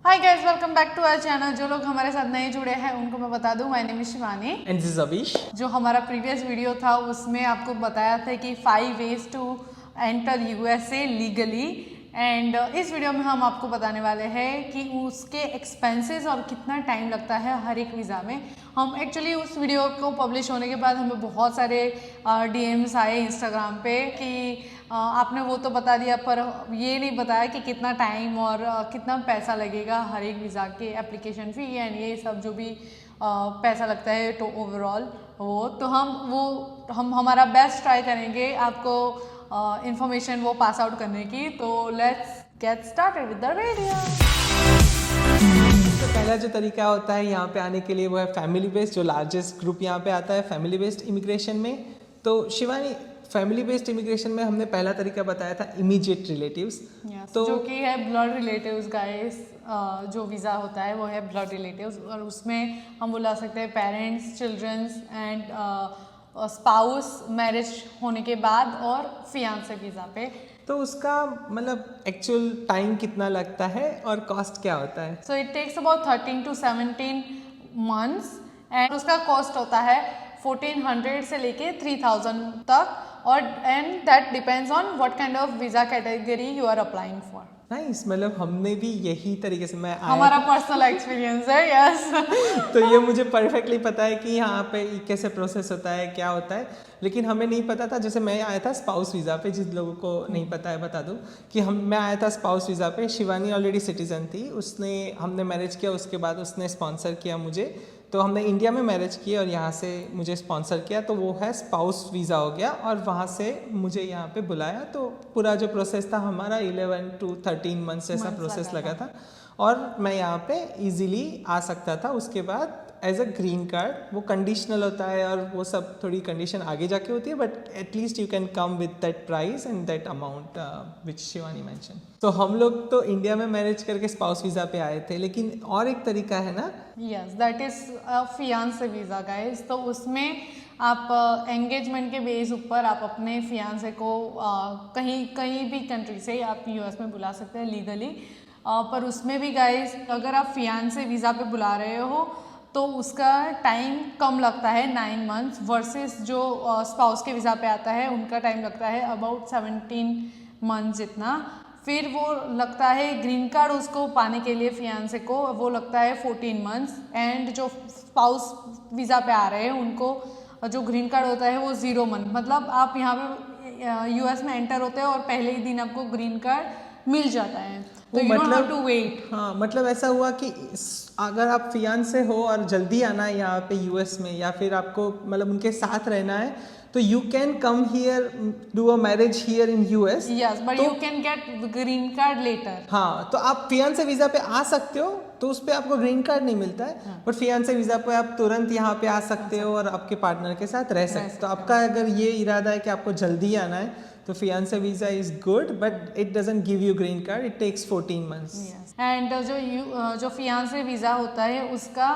Hi guys, welcome back to our channel. जो लोग हमारे साथ नए जुड़े हैं उनको मैं बता दूं, my name is Shivani and this is Avish. जो हमारा प्रीवियस वीडियो था उसमें आपको बताया था कि 5 ways to enter USA legally. And इस वीडियो में हम आपको बताने वाले हैं कि उसके एक्सपेंसेस और कितना टाइम लगता है हर एक वीज़ा में। हम एक्चुअली उस वीडियो को पब्लिश होने के बाद हमें बहुत सारे डीएम्स आए इंस्टाग्राम पे कि आपने वो तो बता दिया पर ये नहीं बताया कि कितना टाइम और कितना पैसा लगेगा हर एक वीज़ा के एप्लीकेशन फ़ी एंड ये सब जो भी पैसा लगता है तो ओवरऑल तो हम हमारा बेस्ट ट्राई करेंगे आपको इंफॉर्मेशन वो पास आउट करने की। तो let's get started with the video. तो पहला जो तरीका होता है यहाँ पे आने के लिए वो है फैमिली बेस्ड। जो लार्जेस्ट ग्रुप यहाँ पे आता है फैमिली बेस्ड इमिग्रेशन में। तो शिवानी, फैमिली बेस्ड इमिग्रेशन में हमने पहला तरीका बताया था इमीडिएट रिलेटिव्स। तो जो कि है ब्लड रिलेटिव्स गाइस। जो वीज़ा होता है वो है ब्लड रिलेटिव्स और उसमें हम बुला सकते हैं parents, children's and spouse marriage होने के बाद और फियांसे वीज़ा पे। तो उसका मतलब एक्चुअल टाइम कितना लगता है और कॉस्ट क्या होता है? So it takes about 13 to 17 months and उसका कॉस्ट होता है 1400 से लेके 3000 तक और and that depends on what kind of visa category you are applying for. Nice, मतलब हमने भी यही तरीके से हमारा पर्सनल एक्सपीरियंस है, यस। तो ये मुझे परफेक्टली पता है कि यहाँ पे कैसे प्रोसेस होता है, क्या होता है, लेकिन हमें नहीं पता था। जैसे मैं आया था स्पाउस वीज़ा पे, जिन लोगों को नहीं पता है बता दूँ कि मैं आया था स्पाउस वीज़ा पे। शिवानी ऑलरेडी सिटीज़न थी, हमने मैरिज किया, उसके बाद उसने स्पॉन्सर किया मुझे। तो हमने इंडिया में मैरिज की और यहाँ से मुझे स्पॉन्सर किया, तो वो है स्पाउस वीज़ा हो गया और वहाँ से मुझे यहाँ पे बुलाया। तो पूरा जो प्रोसेस था हमारा 11 to 13 मंथ्स जैसा प्रोसेस लगा था और मैं यहाँ पे इजीली आ सकता था। उसके बाद एज अ ग्रीन कार्ड, वो कंडीशनल होता है और वो सब थोड़ी कंडीशन आगे जाके होती है, but at least you can come with that price and that amount which Shivani mention. तो हम लोग तो इंडिया में मैरिज करके स्पाउस वीज़ा पे आए थे, लेकिन और एक तरीका है ना? Yes, that is fiance visa guys. तो उसमें आप एंगेजमेंट के बेस ऊपर आप अपने फियांसे को कहीं भी कंट्री से आप यूएस में बुला सकते हैं लीगली। पर उसमें भी गाइस अगर आप फियांसे वीज़ा पे बुला रहे हो तो उसका टाइम कम लगता है 9 मंथ्स वर्सेस जो स्पाउस के वीज़ा पे आता है उनका टाइम लगता है अबाउट 17 मंथ्स जितना। फिर वो लगता है ग्रीन कार्ड उसको पाने के लिए फियांसे को वो लगता है 14 मंथ्स एंड जो स्पाउस वीज़ा पे आ रहे हैं उनको जो ग्रीन कार्ड होता है वो 0 मंथ। मतलब आप यहाँ पे यूएस में एंटर होते हैं और पहले ही दिन आपको ग्रीन कार्ड मिल जाता है, तो you don't have to wait. हाँ, मतलब ऐसा हुआ कि अगर आप फियांसे हो और जल्दी आना है यहाँ पे यूएस में, या फिर आपको मतलब उनके साथ रहना है, तो you can come here, do a marriage here in US. Yes, but you can get green card later. हाँ, तो आप फियांसे वीज़ा पे आ सकते हो, तो उस पर आपको ग्रीन कार्ड नहीं मिलता है, बट फियांसे वीज़ा पे आप तुरंत यहाँ पे आ सकते हो और आपके पार्टनर के साथ रह सकते हो। तो आपका अगर ये इरादा है कि आपको जल्दी आना है तो fiance visa is good, but it doesn't give you green card, it takes 14 months. And जो फियांसे वीज़ा होता है उसका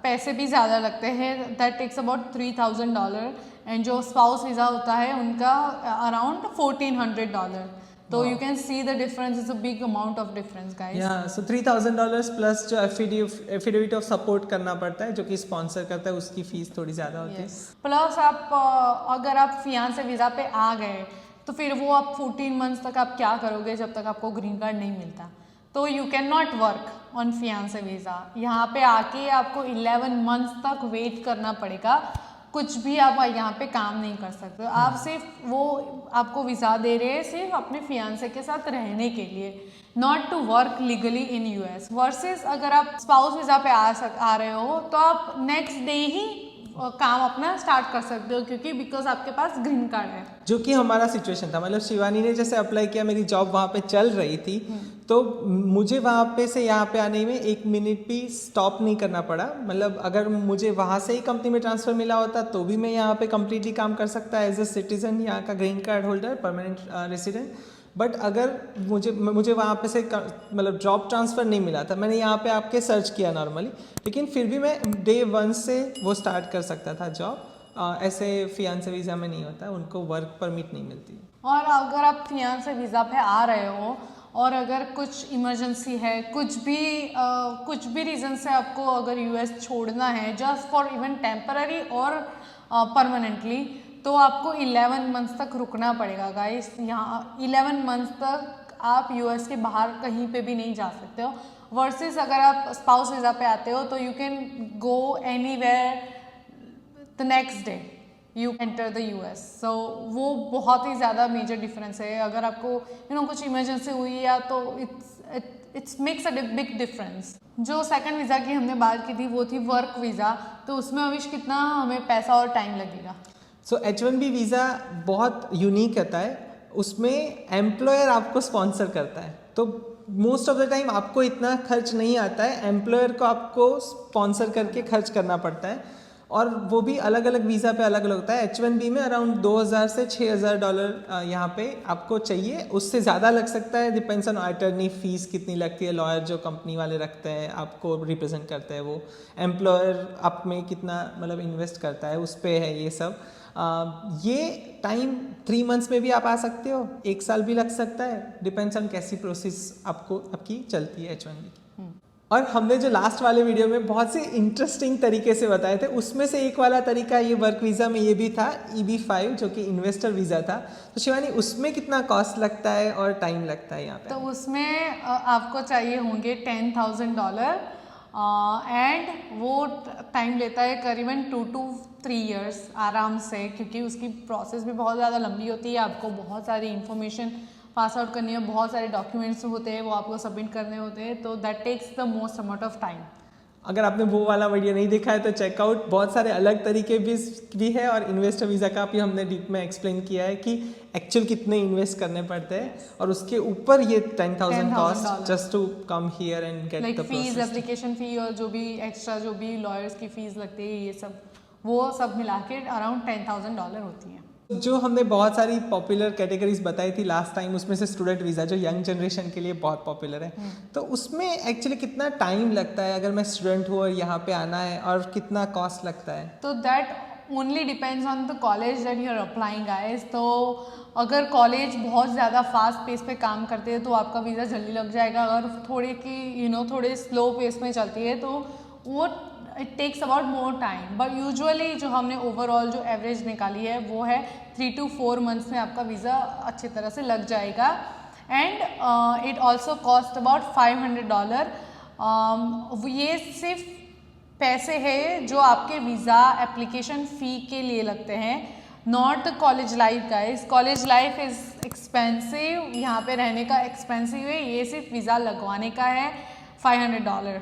पैसे भी ज़्यादा लगते हैं, दैट टेक्स अबाउट $3000 एंड जो स्पाउस वीज़ा होता है उनका अराउंड $1400। तो you can see the difference, is a big amount of difference guys. या सो $3000 प्लस जो एफिडेविट ऑफ सपोर्ट करना पड़ता है जो कि स्पॉन्सर करता है, उसकी फीस थोड़ी ज़्यादा होती है। प्लस आप अगर आप फियांसे वीज़ा पे आ गए तो फिर वो आप 14 मंथ्स तक आप क्या करोगे जब तक आपको ग्रीन कार्ड नहीं मिलता। तो you can not work on fiance visa. यहाँ पे आके आपको 11 मंथ्स तक वेट करना पड़ेगा, कुछ भी आप यहाँ पे काम नहीं कर सकते। आप सिर्फ वो आपको वीज़ा दे रहे हैं सिर्फ अपने फियांसे के साथ रहने के लिए, not to work legally in US. Versus अगर आप स्पाउस वीज़ा पे आ रहे हो तो आप नेक्स्ट डे ही काम अपना स्टार्ट कर सकते हो, क्योंकि बिकॉज आपके पास ग्रीन कार्ड है। जो कि हमारा सिचुएशन था, मतलब शिवानी ने जैसे अप्लाई किया, मेरी जॉब वहाँ पे चल रही थी, तो मुझे वहाँ पे से यहाँ पे आने में 1 मिनट भी स्टॉप नहीं करना पड़ा। मतलब अगर मुझे वहाँ से ही कंपनी में ट्रांसफ़र मिला होता तो भी मैं यहाँ पे कम्प्लीटली काम कर सकता एज अ सिटीज़न, यहाँ का green card holder, permanent resident. But अगर मुझे वहाँ पे से मतलब जॉब ट्रांसफ़र नहीं मिला था, मैंने यहाँ पे आपके सर्च किया नॉर्मली, लेकिन फिर भी मैं डे 1 से वो स्टार्ट कर सकता था जॉब। ऐसे फियांसे वीज़ा में नहीं होता, उनको वर्क परमिट नहीं मिलती। और अगर आप फियांसे वीज़ा पे आ रहे हो और अगर कुछ इमरजेंसी है, कुछ भी रीज़न से आपको अगर यूएस छोड़ना है जस्ट फॉर इवन टेम्पररी और परमानेंटली, तो आपको 11 मंथ्स तक रुकना पड़ेगा गाइस। यहाँ 11 मंथ्स तक आप यूएस के बाहर कहीं पे भी नहीं जा सकते हो। वर्सेस अगर आप स्पाउस वीज़ा पे आते हो तो you can go anywhere the next day you enter the US. So वो बहुत ही ज़्यादा मेजर डिफरेंस है। अगर आपको कुछ इमरजेंसी हुई या तो it's makes a big difference. जो सेकंड वीज़ा की हमने बात की थी वो थी वर्क वीज़ा। तो उसमें अविश कितना हमें पैसा और टाइम लगेगा? सो H1B वीज़ा बहुत यूनिक रहता है। उसमें एम्प्लॉयर आपको स्पॉन्सर करता है, तो मोस्ट ऑफ द टाइम आपको इतना खर्च नहीं आता है, एम्प्लॉयर को आपको स्पॉन्सर करके खर्च करना पड़ता है। और वो भी अलग अलग वीज़ा पे अलग अलग होता है। H1B में अराउंड $2000 से $6000 यहाँ पे आपको चाहिए। उससे ज़्यादा लग सकता है, डिपेंड्स ऑन अटर्नी फीस कितनी लगती है, लॉयर जो कंपनी वाले रखते हैं आपको रिप्रेजेंट करते हैं, वो एम्प्लॉयर आप में कितना मतलब इन्वेस्ट करता है उस पर है ये सब। ये टाइम 3 मंथ्स में भी आप आ सकते हो, 1 साल भी लग सकता है, डिपेंड्स ऑन कैसी प्रोसेस आपकी चलती है H1B की। और हमने जो लास्ट वाले वीडियो में बहुत से इंटरेस्टिंग तरीके से बताए थे, उसमें से एक वाला तरीका ये वर्क वीज़ा में ये भी था, EB-5 जो कि इन्वेस्टर वीज़ा था। तो शिवानी, उसमें कितना कॉस्ट लगता है और टाइम लगता है यहाँ पे? तो उसमें आपको चाहिए होंगे $10,000 एंड वो टाइम लेता है करीबन 2 to 3 years आराम से, क्योंकि उसकी प्रोसेस भी बहुत ज़्यादा लंबी होती है। आपको बहुत सारी इन्फॉर्मेशन पास आउट करनी है, बहुत सारे डॉक्यूमेंट्स होते हैं वो आपको सबमिट करने होते हैं, तो that takes the most amount of time. अगर आपने वो वाला वीडियो नहीं देखा है तो चेकआउट, बहुत सारे अलग तरीके भी है। और इन्वेस्टर वीज़ा का भी हमने डीप में एक्सप्लेन किया है कि एक्चुअल कितने इन्वेस्ट करने पड़ते हैं, और उसके ऊपर ये 10,000 cost just to come here and get the fees, application fee और जो भी एक्स्ट्रा जो भी लॉयर्स की फ़ीस लगती है, ये सब वो सब मिला के अराउंड $10,000 होती है। जो हमने बहुत सारी पॉपुलर कैटेगरीज बताई थी लास्ट टाइम, उसमें से स्टूडेंट वीज़ा जो यंग जनरेशन के लिए बहुत पॉपुलर है, तो उसमें एक्चुअली कितना टाइम लगता है अगर मैं स्टूडेंट हूँ और यहाँ पे आना है, और कितना कॉस्ट लगता है? तो that only depends on the college that you are applying guys. तो अगर कॉलेज बहुत ज़्यादा फास्ट पेस पे काम करते हैं तो आपका वीज़ा जल्दी लग जाएगा। अगर थोड़े स्लो पेस में चलती है तो वो it takes about more time. But usually जो हमने ओवरऑल जो एवरेज निकाली है वो है 3 to 4 मंथ्स में आपका वीज़ा अच्छी तरह से लग जाएगा। And it also cost about $500। ये सिर्फ पैसे हैं जो आपके वीज़ा एप्लीकेशन फ़ी के लिए लगते हैं, not the college life guys. College life is expensive, यहाँ पे रहने का एक्सपेंसिव है, ये सिर्फ वीज़ा लगवाने का है $500।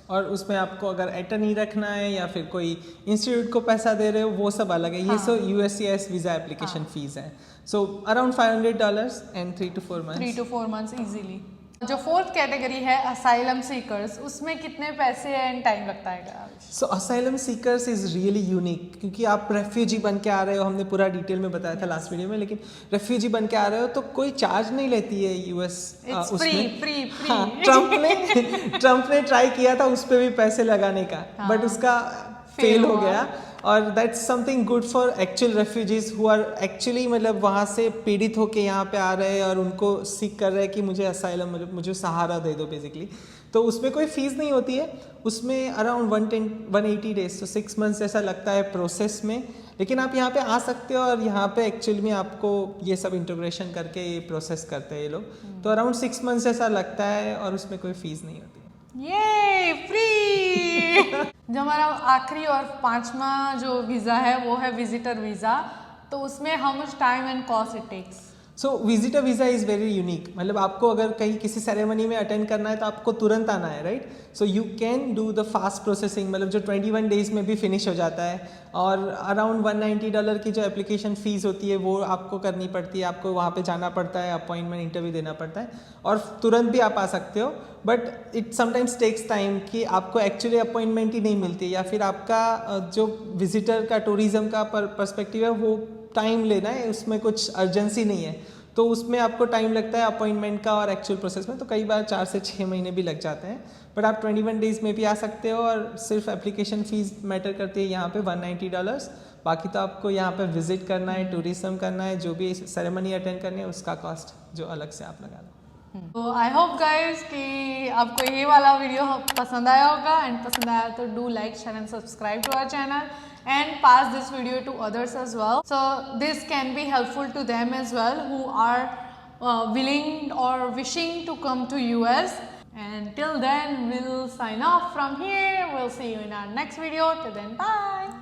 और उसमें आपको अगर अटर्नी रखना है या फिर कोई इंस्टीट्यूट को पैसा दे रहे हो वो सब अलग है। ये सब USCIS वीज़ा एप्लीकेशन फीस है। So around $500 and 3 to 4 months. 3 to 4 months easily. जो फोर्थ कैटेगरी है असाइलम सीकर्स, उसमें कितने पैसे एंड टाइम लगता है? So asylum seekers is really unique, क्योंकि आप रेफ्यूजी बन के आ रहे हो, हमने पूरा डिटेल में बताया था लास्ट वीडियो में, लेकिन रेफ्यूजी बन के आ रहे हो तो कोई चार्ज नहीं लेती है US उसमें। फ्री। ट्रम्प ने ट्राई किया था उस पर भी पैसे लगाने का, बट उसका फेल हो गया। और that's something good for actual refugees who are actually मतलब वहाँ से पीड़ित होके यहाँ पे आ रहे हैं और उनको सीख कर रहे हैं कि मुझे असाइलम, मुझे सहारा दे दो बेसिकली। तो उसमें कोई फीस नहीं होती है, उसमें अराउंड 180 डेज, तो 6 मंथ्स ऐसा लगता है प्रोसेस में। लेकिन आप यहाँ पे आ सकते हो और यहाँ पे एक्चुअली में आपको ये सब इंटीग्रेशन करके ये प्रोसेस करते हैं ये लोग। तो अराउंड 6 मंथ्स ऐसा लगता है और उसमें कोई फीस नहीं होती है। ये फ्री। जो हमारा आखिरी और 5वां जो वीज़ा है वो है विजिटर वीज़ा। तो उसमें how much time and cost it takes? So visitor visa is very unique, मतलब आपको अगर कहीं किसी सेरेमनी में अटेंड करना है तो आपको तुरंत आना है, right? So you can do the fast processing, मतलब जो 21 डेज में भी फिनिश हो जाता है। और अराउंड $190 की जो एप्लीकेशन फ़ीस होती है वो आपको करनी पड़ती है, आपको वहाँ पे जाना पड़ता है, अपॉइंटमेंट इंटरव्यू देना पड़ता है, और तुरंत भी आप आ सकते हो। But it sometimes takes time कि आपको एक्चुअली अपॉइंटमेंट ही नहीं मिलती, या फिर आपका जो विजिटर का टूरिज़्म का पर्सपेक्टिव है वो टाइम लेना है, उसमें कुछ अर्जेंसी नहीं है, तो उसमें आपको टाइम लगता है अपॉइंटमेंट का और एक्चुअल प्रोसेस में। तो कई बार 4 से 6 महीने भी लग जाते हैं, बट आप 21 डेज में भी आ सकते हो। और सिर्फ एप्लीकेशन फ़ीस मैटर करती है यहाँ पे $190। बाकी तो आपको यहाँ पे विजिट करना है, टूरिज्म करना है, जो भी सेरेमनी अटेंड करनी है उसका कॉस्ट जो अलग से आप लगा लो। तो आई होप गाइज कि आपको ये वाला वीडियो पसंद आया होगा, एंड पसंद आया तो do like, share and subscribe to our channel and pass this video to others as well, so this can be helpful to them as well who are willing or wishing to come to US. And till then we'll sign off from here. We'll see you in our next video. Till then, bye.